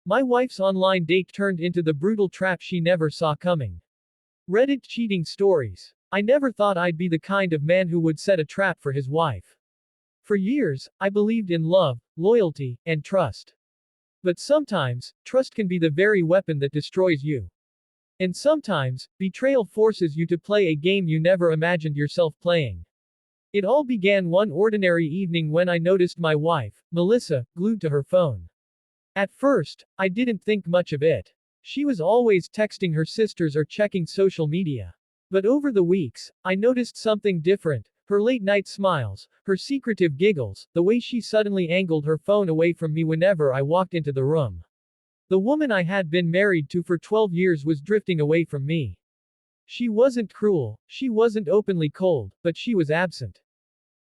My wife's online date turned into the brutal trap she never saw coming. Reddit cheating stories. I never thought I'd be the kind of man who would set a trap for his wife. For years, I believed in love, loyalty, and trust. But sometimes, trust can be the very weapon that destroys you. And sometimes, betrayal forces you to play a game you never imagined yourself playing. It all began one ordinary evening when I noticed my wife, Melissa, glued to her phone. At first, I didn't think much of it. She was always texting her sisters or checking social media. But over the weeks, I noticed something different. Her late-night smiles, her secretive giggles, the way she suddenly angled her phone away from me whenever I walked into the room. The woman I had been married to for 12 years was drifting away from me. She wasn't cruel, she wasn't openly cold, but she was absent.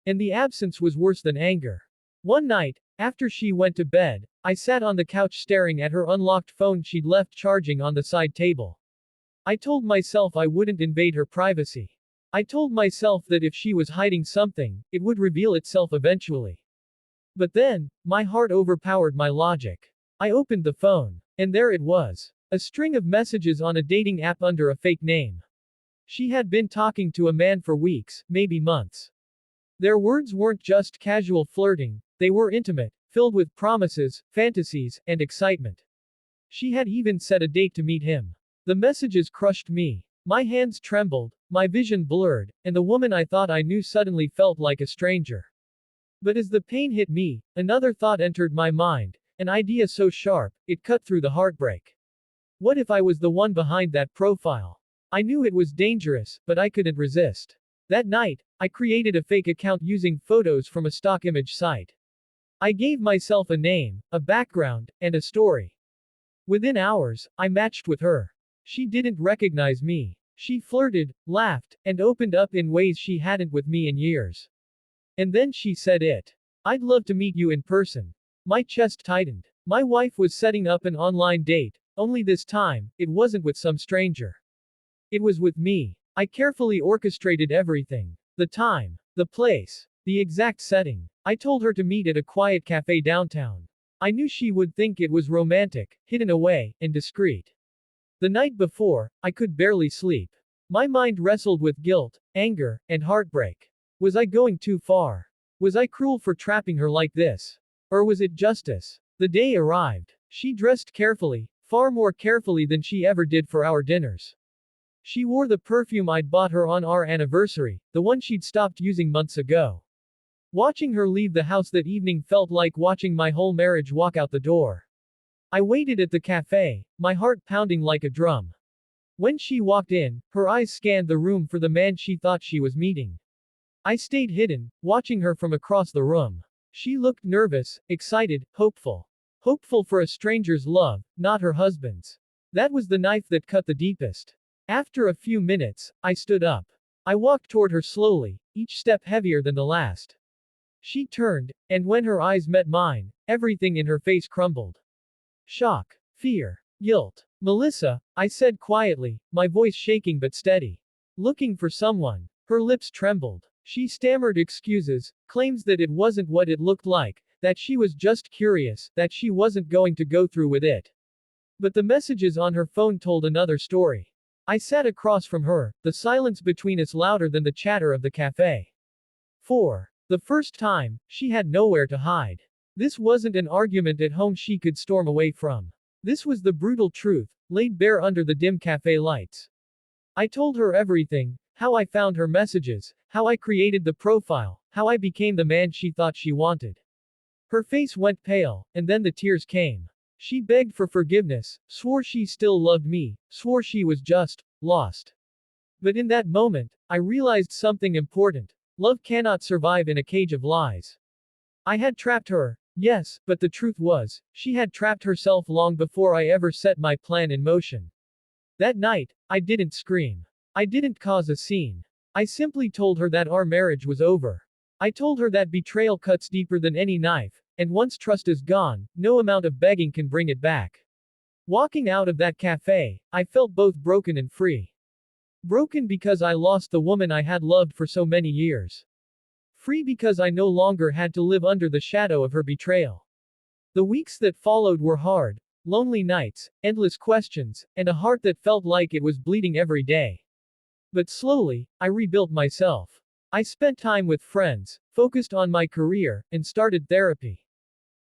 And the absence was worse than anger. One night, after she went to bed, I sat on the couch staring at her unlocked phone she'd left charging on the side table. I told myself I wouldn't invade her privacy. I told myself that if she was hiding something, it would reveal itself eventually. But then, my heart overpowered my logic. I opened the phone. And there it was. A string of messages on a dating app under a fake name. She had been talking to a man for weeks, maybe months. Their words weren't just casual flirting, they were intimate, filled with promises, fantasies, and excitement. She had even set a date to meet him. The messages crushed me. My hands trembled, my vision blurred, and the woman I thought I knew suddenly felt like a stranger. But as the pain hit me, another thought entered my mind, an idea so sharp, it cut through the heartbreak. What if I was the one behind that profile? I knew it was dangerous, but I couldn't resist. That night, I created a fake account using photos from a stock image site. I gave myself a name, a background, and a story. Within hours, I matched with her. She didn't recognize me. She flirted, laughed, and opened up in ways she hadn't with me in years. And then she said it. I'd love to meet you in person. My chest tightened. My wife was setting up an online date, only this time, it wasn't with some stranger. It was with me. I carefully orchestrated everything. The time, the place, the exact setting. I told her to meet at a quiet cafe downtown. I knew she would think it was romantic, hidden away, and discreet. The night before, I could barely sleep. My mind wrestled with guilt, anger, and heartbreak. Was I going too far? Was I cruel for trapping her like this? Or was it justice? The day arrived. She dressed carefully, far more carefully than she ever did for our dinners. She wore the perfume I'd bought her on our anniversary, the one she'd stopped using months ago. Watching her leave the house that evening felt like watching my whole marriage walk out the door. I waited at the cafe, my heart pounding like a drum. When she walked in, her eyes scanned the room for the man she thought she was meeting. I stayed hidden, watching her from across the room. She looked nervous, excited, hopeful. Hopeful for a stranger's love, not her husband's. That was the knife that cut the deepest. After a few minutes, I stood up. I walked toward her slowly, each step heavier than the last. She turned, and when her eyes met mine, everything in her face crumbled. Shock, fear, guilt. Melissa, I said quietly, my voice shaking but steady. Looking for someone. Her lips trembled. She stammered excuses, claims that it wasn't what it looked like, that she was just curious, that she wasn't going to go through with it. But the messages on her phone told another story. I sat across from her, the silence between us louder than the chatter of the cafe. For the first time, she had nowhere to hide. This wasn't an argument at home she could storm away from. This was the brutal truth, laid bare under the dim cafe lights. I told her everything, how I found her messages, how I created the profile, how I became the man she thought she wanted. Her face went pale, and then the tears came. She begged for forgiveness, swore she still loved me, swore she was just lost. But in that moment, I realized something important. Love cannot survive in a cage of lies. I had trapped her, yes, but the truth was, she had trapped herself long before I ever set my plan in motion. That night, I didn't scream. I didn't cause a scene. I simply told her that our marriage was over. I told her that betrayal cuts deeper than any knife, and once trust is gone, no amount of begging can bring it back. Walking out of that cafe, I felt both broken and free. Broken because I lost the woman I had loved for so many years. Free because I no longer had to live under the shadow of her betrayal. The weeks that followed were hard, Lonely nights, endless questions, and a heart that felt like it was bleeding every day. But slowly, I rebuilt myself. I spent time with friends, focused on my career, and started therapy.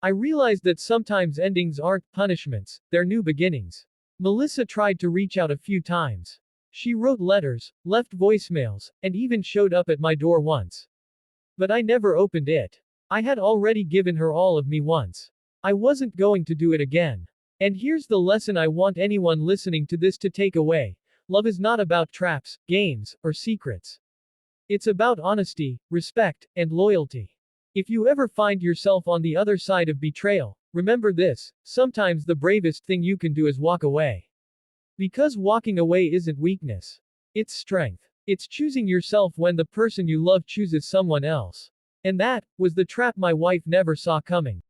I realized that sometimes endings aren't punishments, they're new beginnings. Melissa tried to reach out a few times. She wrote letters, left voicemails, and even showed up at my door once. But I never opened it. I had already given her all of me once. I wasn't going to do it again. And here's the lesson I want anyone listening to this to take away. Love is not about traps, games, or secrets. It's about honesty, respect, and loyalty. If you ever find yourself on the other side of betrayal, remember this: sometimes the bravest thing you can do is walk away. Because walking away isn't weakness. It's strength. It's choosing yourself when the person you love chooses someone else. And that was the trap my wife never saw coming.